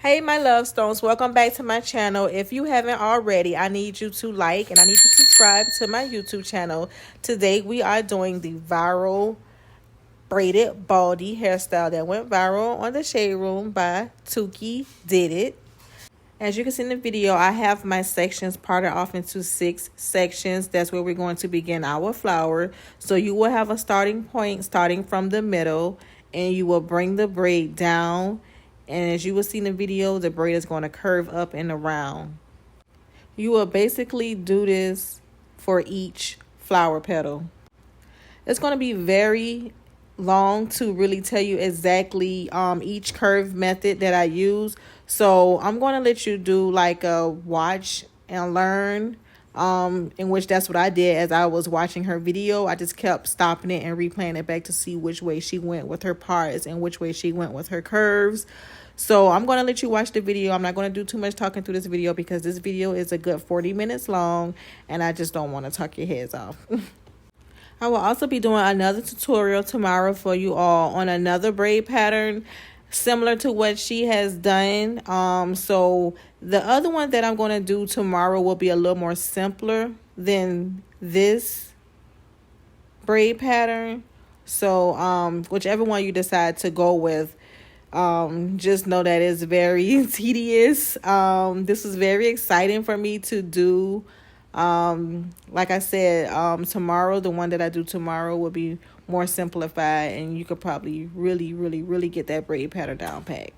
Hey my love stones, welcome back to my channel. If you haven't already, I need you to like and I need you to subscribe to my YouTube channel. Today we are doing the viral braided baldy hairstyle that went viral on the Shade Room by Tookiedidit. As you can see in the video, I have my sections parted off into 6 sections. That's where we're going to begin our flower. So you will have a starting point starting from the middle, and you will bring the braid down. And as you will see in the video, the braid is going to curve up and around. You will basically do this for each flower petal. It's going to be very long to really tell you exactly each curve method that I use. So I'm going to let you do like a watch and learn, in which that's what I did as I was watching her video. I just kept stopping it and replaying it back to see which way she went with her parts and which way she went with her curves. So I'm going to let you watch the video. I'm not going to do too much talking through this video because this video is a good 40 minutes long and I just don't want to talk your heads off. I will also be doing another tutorial tomorrow for you all on another braid pattern similar to what she has done. So the other one that I'm going to do tomorrow will be a little more simpler than this braid pattern. So whichever one you decide to go with, just know that it's very tedious. This is very exciting for me to do. Like I said, tomorrow, the one that I do tomorrow will be more simplified, and you could probably really get that braid pattern down pat.